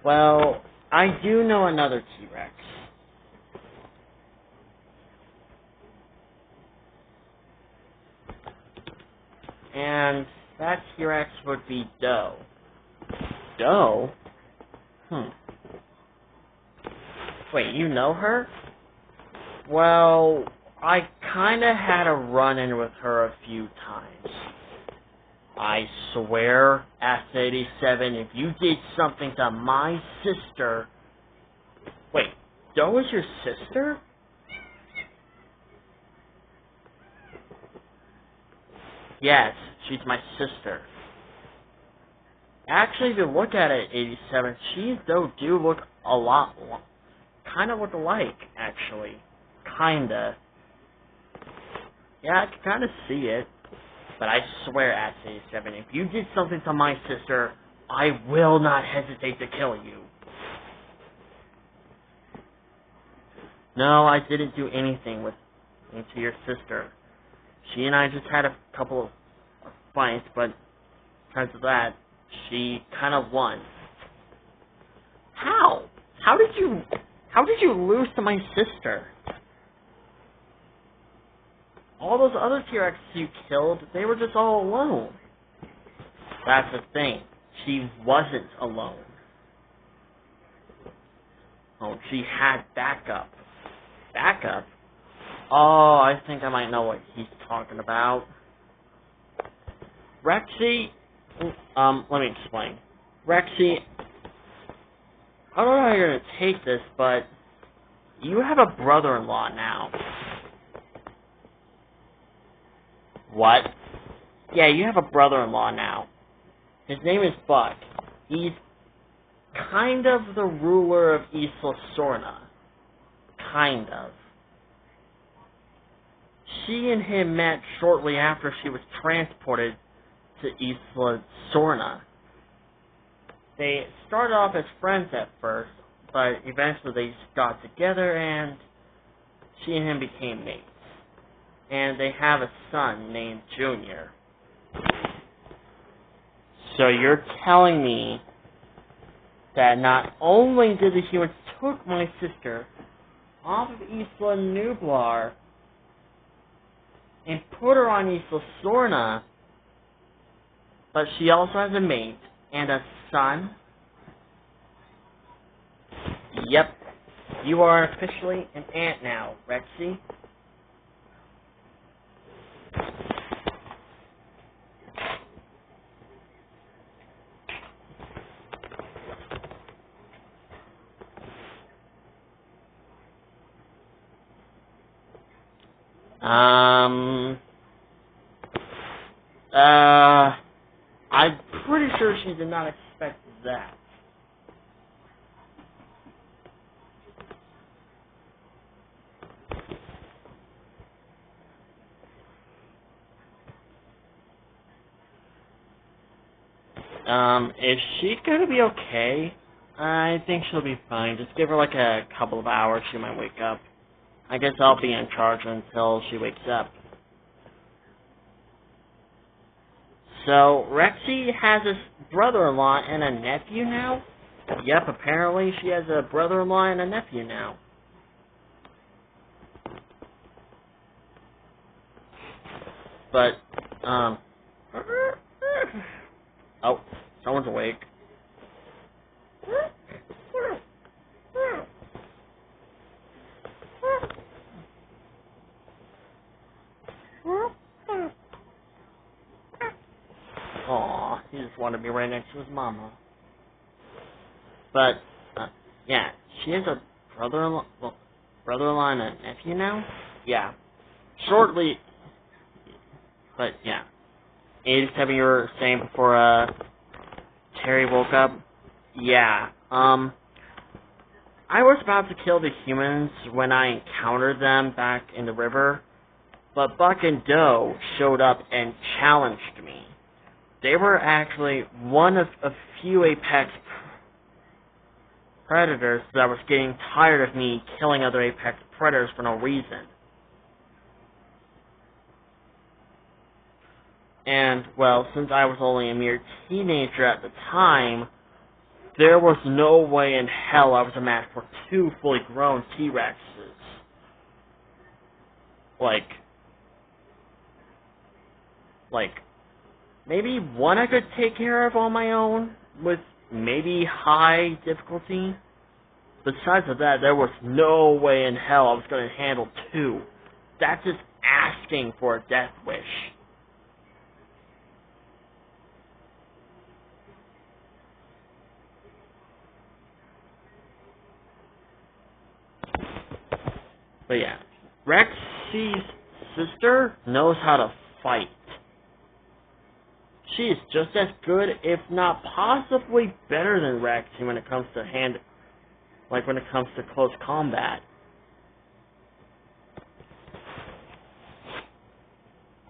Well, I do know another T-Rex. And that T-Rex would be Doe. Doe? Wait, you know her? Well, I kinda had a run-in with her a few times. I swear, S87, if you did something to my sister... Wait, Doe is your sister? Yes, she's my sister. Actually, if you look at it, 87, she and Doe do look a lot... kind of look alike, actually. Kinda. Yeah, I can kind of see it. But I swear, S87, if you did something to my sister, I will not hesitate to kill you. No, I didn't do anything to your sister. She and I just had a couple of fights, but because of that, she kind of won. How? How did you lose to my sister? All those other T-Rexes you killed, they were just all alone. That's the thing. She wasn't alone. Oh, she had backup. Backup? Oh, I think I might know what he's talking about. Rexy, let me explain. Rexy, I don't know how you're gonna take this, but you have a brother-in-law now. What? Yeah, you have a brother-in-law now. His name is Buck. He's kind of the ruler of Isla Sorna. Kind of. She and him met shortly after she was transported to Isla Sorna. They started off as friends at first, but eventually they just got together and she and him became mates. And they have a son named Junior. So you're telling me that not only did the humans took my sister off of Isla Nublar and put her on Isla Sorna, but she also has a mate and a son? Yep. You are officially an aunt now, Rexy. I'm pretty sure she did not expect that. Is she gonna be okay? I think she'll be fine. Just give her like a couple of hours, she might wake up. I guess I'll be in charge until she wakes up. So, Rexy has a brother-in-law and a nephew now? Yep, apparently she has a brother-in-law and a nephew now. But, oh, someone's awake. Aw, he just wanted to be right next to his mama. But, yeah, she has a brother-in-law and a nephew now? Yeah. Shortly, but yeah. 87 you were saying before, Terry woke up? Yeah, I was about to kill the humans when I encountered them back in the river, but Buck and Doe showed up and challenged me. They were actually one of a few apex predators that was getting tired of me killing other apex predators for no reason. And, well, since I was only a mere teenager at the time, There was no way in hell I was a match for two fully grown T-Rexes. Like, maybe one I could take care of on my own with maybe high difficulty. Besides of that, there was no way in hell I was going to handle two. That's just asking for a death wish. But yeah, Rexy's sister knows how to fight. She is just as good, if not possibly better than Rexy when it comes to when it comes to close combat.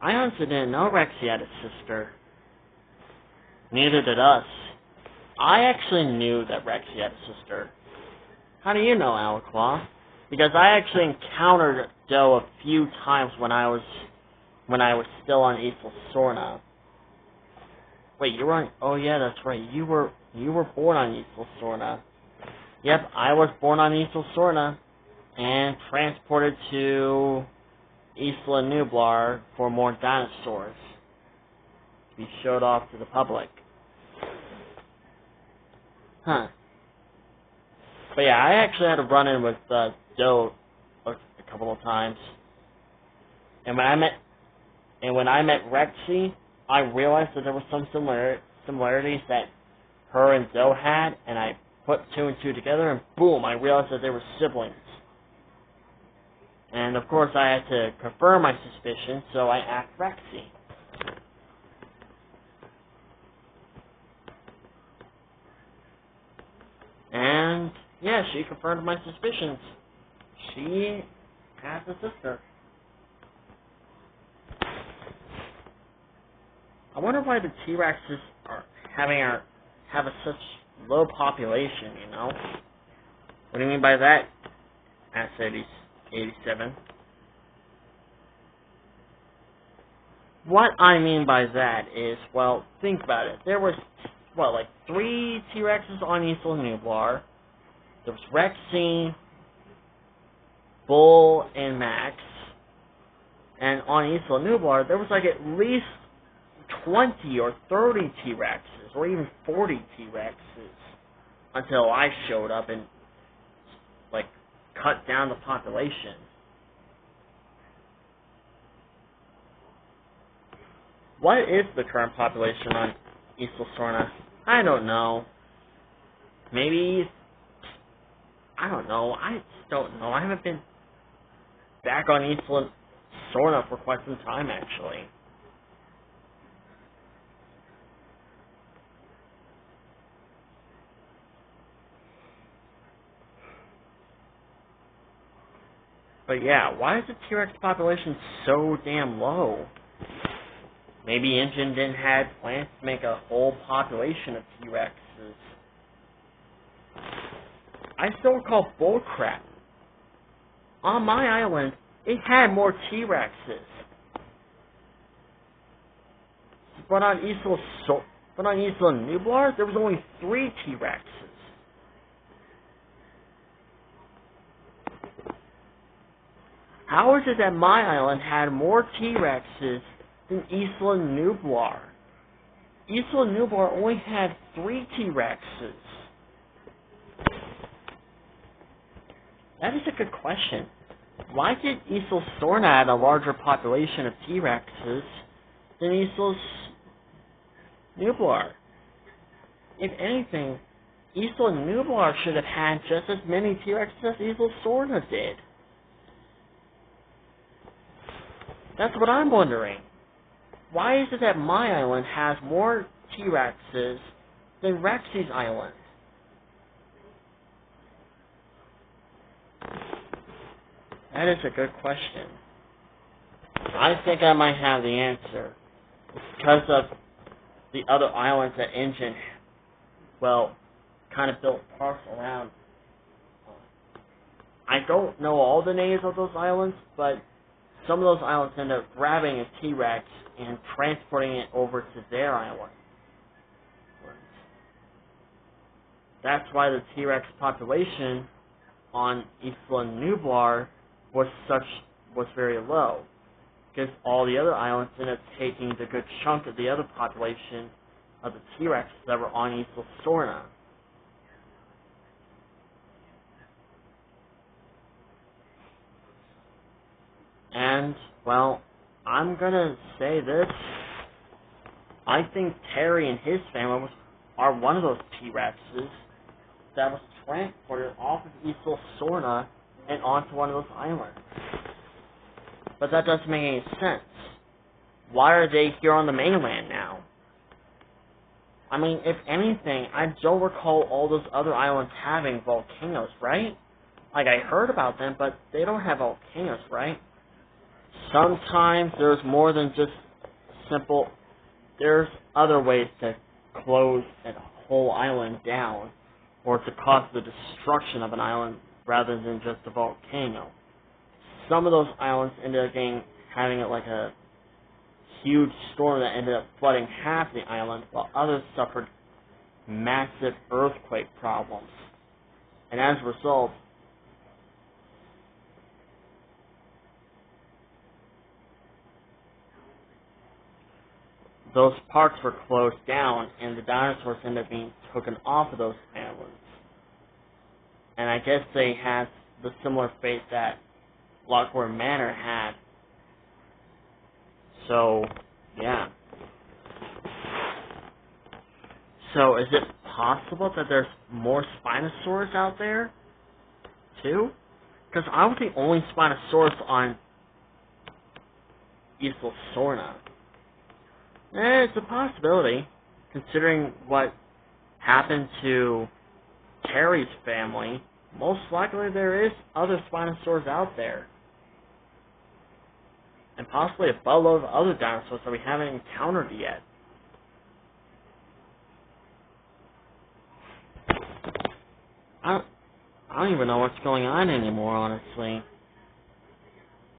I honestly didn't know Rexy had a sister. Neither did us. I actually knew that Rexy had a sister. How do you know, Alaclaw? Because I actually encountered Doe a few times when I was still on Isla Sorna. Wait, you were on? Oh yeah, that's right. You were born on Isla Sorna. Yep, I was born on Isla Sorna and transported to Isla Nublar for more dinosaurs to be showed off to the public. Huh. But yeah, I actually had a run-in with Doe a couple of times. And when I met Rexy, I realized that there were some similarities that her and Doe had, and I put two and two together, and boom, I realized that they were siblings. And of course, I had to confirm my suspicion, so I asked Rexy. And yeah, she confirmed my suspicions. She has a sister. I wonder why the T-Rexes are have such low population, you know? What do you mean by that? Asked 87. What I mean by that is, well, think about it. There was, like 3 T-Rexes on Isla Nublar. There was Rexy, Bull, and Max. And on Isla Nublar, there was like at least 20 or 30 T-Rexes, or even 40 T-Rexes, until I showed up and, like, cut down the population. What is the current population on Isla Sorna? I don't know. Maybe, I don't know. I just don't know. I haven't been back on Isla Sorna for quite some time, actually. But yeah, why is the T-Rex population so damn low? Maybe Engine didn't have plans to make a whole population of T-Rexes. I still call bullcrap. On my island, it had more T-Rexes. But on Isla Nublar, there was only 3 T-Rexes. How is it that my island had more T-Rexes than Isla Nublar? Isla Nublar only had 3 T-Rexes. That is a good question. Why did Isla Sorna have a larger population of T-Rexes than Isla Nublar? If anything, Isla Nublar should have had just as many T-Rexes as Isla Sorna did. That's what I'm wondering. Why is it that my island has more T-Rexes than Rexy's island? That is a good question. I think I might have the answer. It's because of the other islands that Engine, kind of built parks around. I don't know all the names of those islands, but some of those islands end up grabbing a T-Rex and transporting it over to their island. that's why the T-Rex population on Isla Nublar was very low. Because all the other islands ended up taking the good chunk of the other population of the T-Rex that were on Isla Sorna. And, well, I'm gonna say this. I think Terry and his family are one of those T-Rexes that was transported off of Isla Sorna and onto one of those islands. But that doesn't make any sense. Why are they here on the mainland now? I mean, if anything, I don't recall all those other islands having volcanoes, right? Like, I heard about them, but they don't have volcanoes, right? Sometimes there's more than just simple... There's other ways to close a whole island down, or to cause the destruction of an island rather than just a volcano. Some of those islands ended up having like a huge storm that ended up flooding half the island, while others suffered massive earthquake problems. And as a result, those parks were closed down, and the dinosaurs ended up being taken off of those islands. And I guess they had the similar fate that Lockwood Manor had. So, yeah. So, is it possible that there's more Spinosaurs out there, too? Because I was the only Spinosaurus on Isla Sorna. It's a possibility, considering what happened to Terry's family. Most likely there is other Spinosaurs out there. And possibly a boatload of other dinosaurs that we haven't encountered yet. I don't even know what's going on anymore, honestly.